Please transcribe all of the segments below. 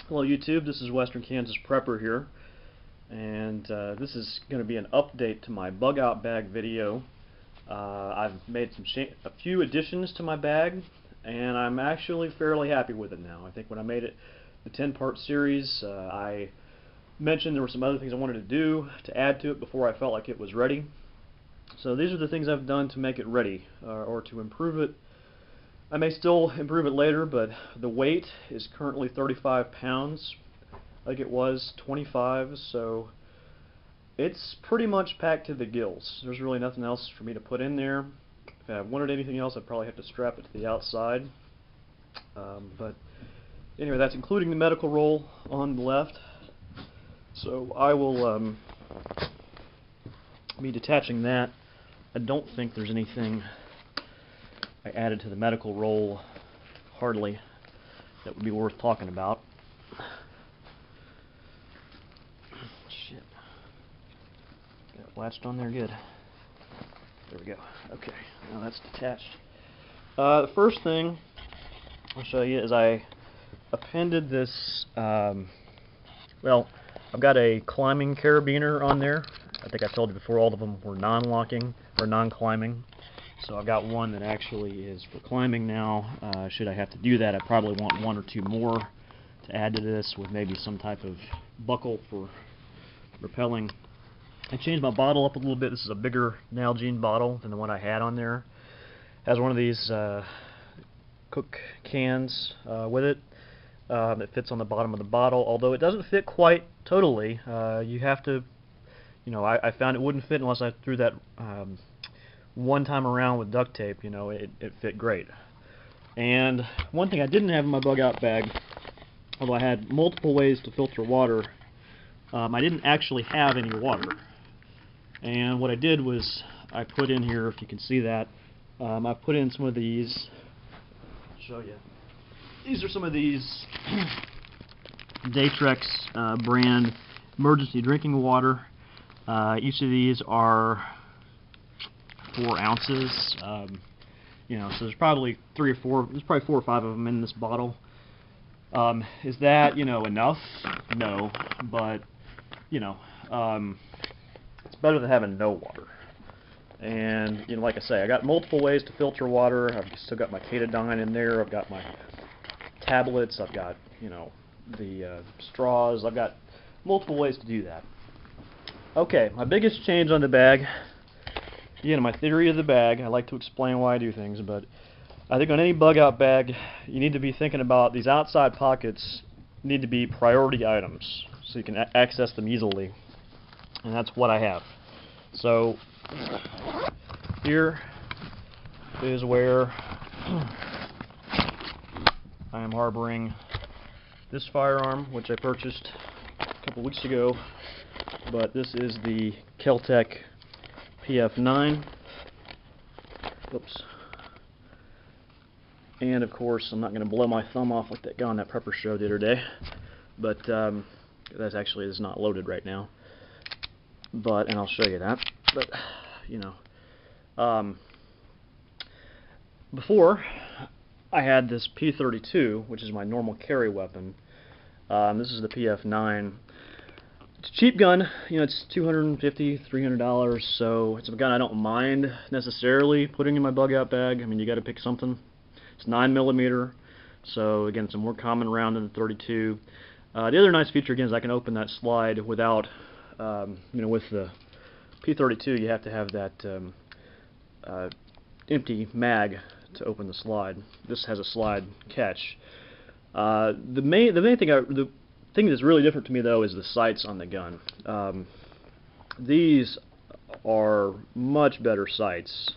Hello YouTube, this is Western Kansas Prepper here, and this is going to be an update to my BugOut Bag video. I've made a few additions to my bag, and I'm actually fairly happy with it now. I think when I made it the 10-part series, I mentioned there were some other things I wanted to do to add to it before I felt like it was ready. So these are the things I've done to make it ready, or to improve it. I may still improve it later, but the weight is currently 35 pounds. I think it was 25, so it's pretty much packed to the gills. There's really nothing else for me to put in there. If I wanted anything else, I'd probably have to strap it to the outside. But anyway, that's including the medical roll on the left. So I will be detaching that. I don't think there's anything I added to the medical roll, hardly, that would be worth talking about. Shit. Got it latched on there good. There we go. Okay, now that's detached. The first thing I'll show you is I appended this, well, I've got a climbing carabiner on there. I think I told you before all of them were non-locking or non-climbing. So I've got one that actually is for climbing now. Should I have to do that, I probably want one or two more to add to this, with maybe some type of buckle for rappelling. I changed my bottle up a little bit. This is a bigger Nalgene bottle than the one I had on there. It has one of these Cook cans with it that fits on the bottom of the bottle, although it doesn't fit quite totally. You have to, I found it wouldn't fit unless I threw that one time around with duct tape. It fit great. And one thing I didn't have in my BugOut bag, although I had multiple ways to filter water, I didn't actually have any water. And what I did was I put in here, if you can see that, I put in some of these. I'll show you. These are some of these Datrex brand emergency drinking water. Each of these are 4 ounces, so there's probably 3 or 4, there's probably 4 or 5 of them in this bottle. Is that, enough? No, but, it's better than having no water. And, like I say, I got multiple ways to filter water. I've still got my Katadyn in there, I've got my tablets, I've got, the straws, I've got multiple ways to do that. Okay, my biggest change on the bag. Again, my theory of the bag, I like to explain why I do things, but I think on any BugOut bag, you need to be thinking about these outside pockets need to be priority items, so you can access them easily, and that's what I have. So, here is where I am harboring this firearm, which I purchased a couple weeks ago, but this is the Kel-Tec PF9. Oops. And of course, I'm not going to blow my thumb off like that guy on that prepper show the other day, but that's actually is not loaded right now. But, and I'll show you that. But before I had this P32, which is my normal carry weapon. This is the PF9. It's a cheap gun, it's $250, $300, so it's a gun I don't mind necessarily putting in my BugOut bag. I mean, you got to pick something. It's 9mm, so again, it's a more common round than the 32. The other nice feature again is I can open that slide without, with the P32, you have to have that empty mag to open the slide. This has a slide catch. The thing that's really different to me, though, is the sights on the gun. These are much better sights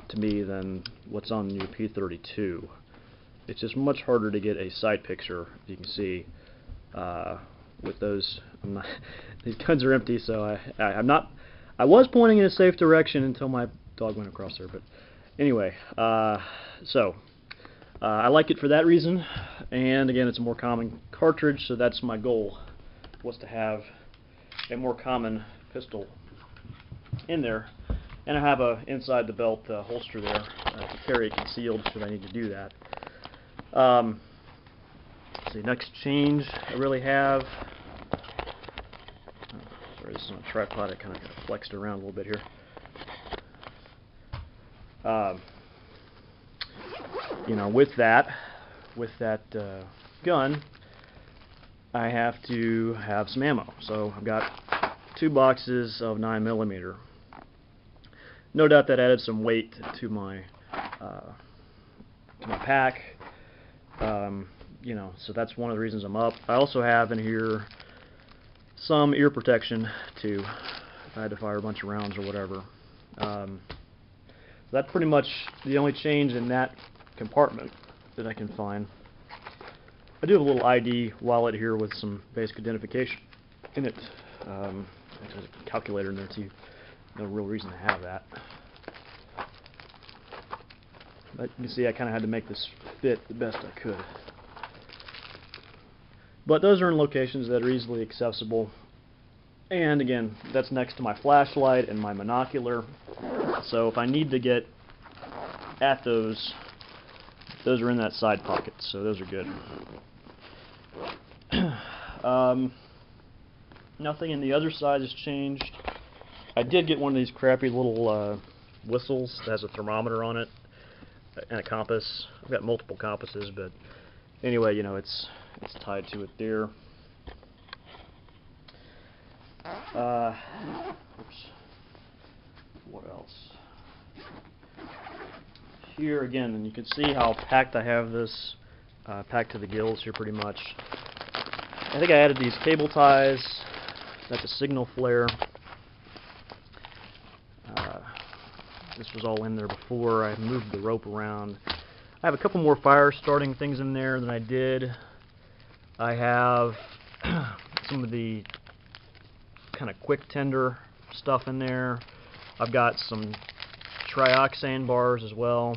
to me than what's on the new P32. It's just much harder to get a sight picture, you can see, with those. These guns are empty, so I'm not. I was pointing in a safe direction until my dog went across there, but anyway, I like it for that reason, and again, it's a more common cartridge, so that's my goal, was to have a more common pistol in there. And I have a inside the belt holster there to carry it concealed should I need to do that. let's see, next change I really have. Sorry, this is on a tripod. I kind of flexed around a little bit here. You know, with that gun, I have to have some ammo. So I've got 2 boxes of 9mm. No doubt that added some weight to my pack. You know, so that's one of the reasons I'm up. I also have in here some ear protection too, if I had to fire a bunch of rounds or whatever. That's pretty much the only change in that compartment that I can find. I do have a little ID wallet here with some basic identification in it. There's a calculator in there too. No real reason to have that. But you can see I kind of had to make this fit the best I could. But those are in locations that are easily accessible. And again, that's next to my flashlight and my monocular. So if I need to get at those are in that side pocket. So those are good. Nothing in the other side has changed. I did get one of these crappy little whistles that has a thermometer on it and a compass. I've got multiple compasses, but anyway, you know, it's tied to it there. Oops. What else? Here again, and you can see how packed I have this, packed to the gills here pretty much. I think I added these cable ties. That's a signal flare. This was all in there before. I moved the rope around. I have a couple more fire starting things in there than I did. I have some of the kind of quick tender stuff in there. I've got some trioxane bars as well.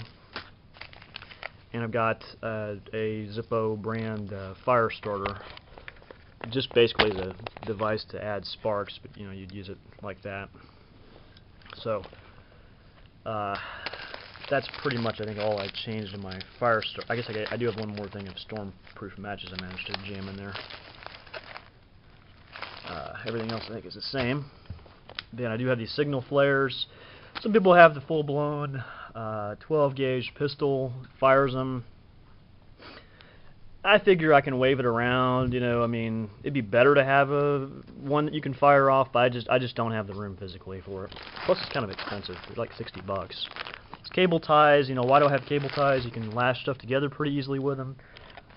And I've got a Zippo brand fire starter. Just basically the device to add sparks, but you know, you'd use it like that. So that's pretty much, I think, all I changed in my fire starter. I guess I do have one more thing of storm-proof matches I managed to jam in there. Everything else I think is the same. Then I do have these signal flares. Some people have the full-blown 12-gauge pistol, fires them. I figure I can wave it around, you know. I mean, it'd be better to have one that you can fire off, but I just don't have the room physically for it. Plus, it's kind of expensive. They're like $60. It's cable ties. You know, why do I have cable ties? You can lash stuff together pretty easily with them.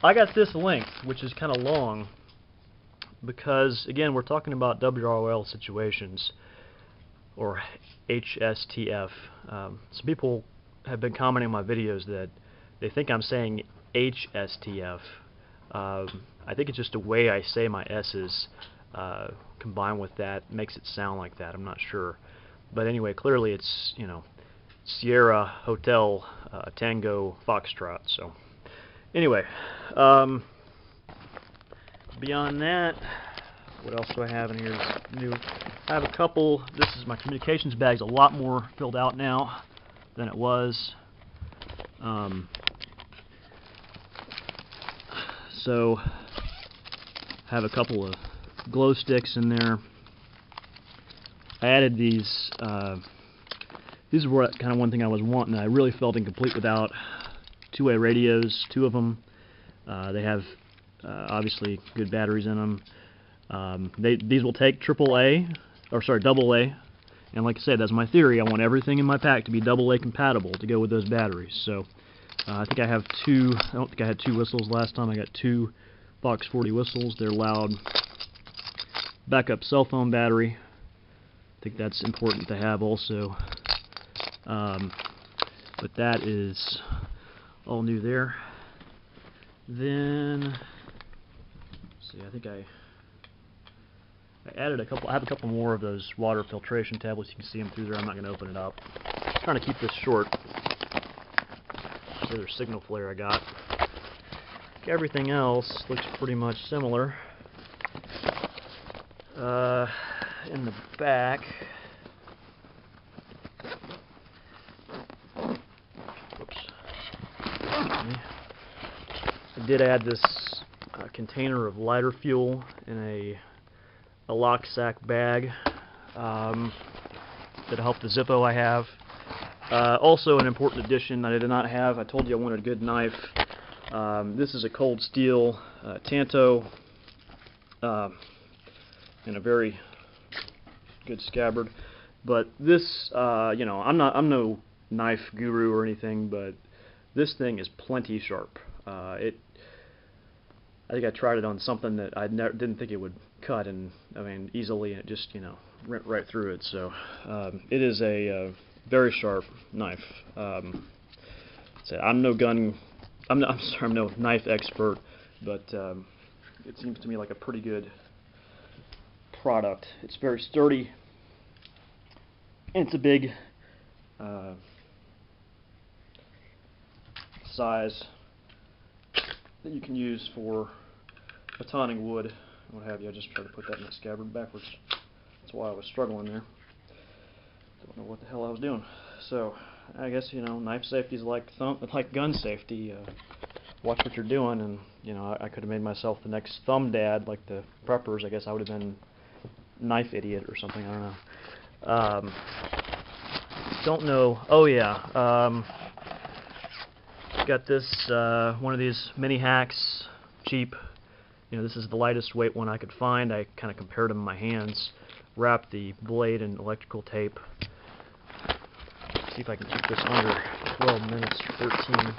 I got this length, which is kind of long, because again, we're talking about WROL situations, or HSTF. Some people have been commenting on my videos that they think I'm saying HSTF. I think it's just the way I say my S's combined with that makes it sound like that. I'm not sure, but anyway, clearly it's, you know, Sierra Hotel Tango Foxtrot. So anyway, beyond that, what else do I have in here that's new? I have a couple. This is my communications bag's a lot more filled out now than it was. So I have a couple of glow sticks in there. I added these. These were kind of one thing I was wanting. I really felt incomplete without two-way radios, 2 of them. They have obviously good batteries in them. These will take AA, and like I said, that's my theory. I want everything in my pack to be AA compatible to go with those batteries. So I think I have 2. I don't think I had 2 whistles last time. I got 2 Fox 40 whistles. They're loud. Backup cell phone battery. I think that's important to have also. But that is all new there. Then, let's see, I think I added a couple. I have a couple more of those water filtration tablets. You can see them through there. I'm not going to open it up. I'm trying to keep this short. This other signal flare I got. Everything else looks pretty much similar. In the back, oops. I did add this container of lighter fuel in a lock sack bag. That'll help the Zippo I have. Also an important addition that I did not have. I told you I wanted a good knife. This is a cold steel Tanto in a very good scabbard. But this, you know, I'm no knife guru or anything, but this thing is plenty sharp. I think I tried it on something that I didn't think it would cut, and I mean easily, and it just, you know, went right through it. So it is a very sharp knife. So I'm no knife expert, but it seems to me like a pretty good product. It's very sturdy, and it's a big size that you can use for batoning wood, what have you. I just tried to put that in the scabbard backwards. That's why I was struggling there. Don't know what the hell I was doing. So I guess, you know, knife safety is like gun safety. Watch what you're doing, and you know, I could have made myself the next thumb dad like the preppers. I guess I would have been knife idiot or something. I don't know. Don't know. Oh yeah. Got this one of these mini hacks, cheap. You know, this is the lightest weight one I could find. I kind of compared them in my hands. Wrapped the blade in electrical tape. See if I can keep this under 12 minutes, 13.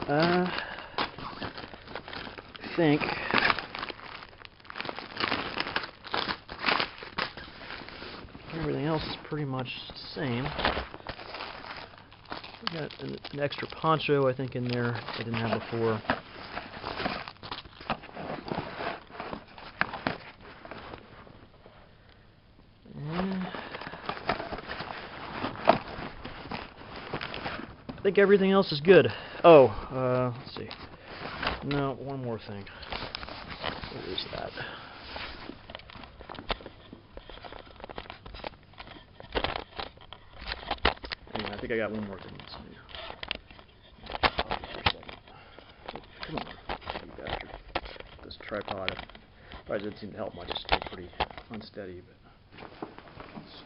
I think everything else is pretty much the same. We got an extra poncho, I think, in there I didn't have before. I think everything else is good. Oh, let's see. No, one more thing. What is that? Anyway, I think I got one more thing. Come on, you bastard. This tripod probably didn't seem to help much. It stayed pretty unsteady, but let's see.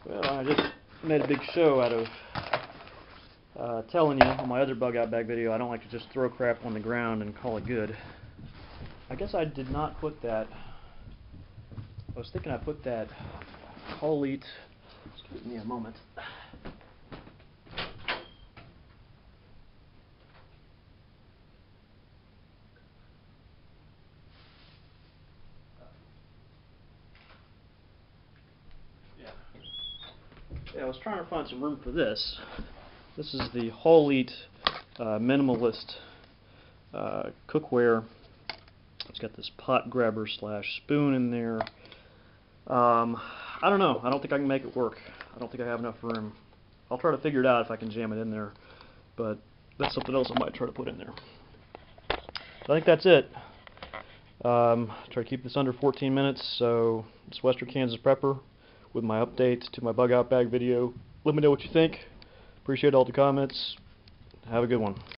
Well, I just made a big show out of telling you on my other BugOut Bag video I don't like to just throw crap on the ground and call it good. I guess I did not put that. I was thinking I put that Holite. Excuse me a moment. Yeah, I was trying to find some room for this. This is the Holite minimalist cookware. It's got this pot grabber / spoon in there. I don't know. I don't think I can make it work. I don't think I have enough room. I'll try to figure it out if I can jam it in there, but that's something else I might try to put in there. So I think that's it. Try to keep this under 14 minutes. So it's Western Kansas Prepper with my update to my BugOut Bag video. Let me know what you think. Appreciate all the comments. Have a good one.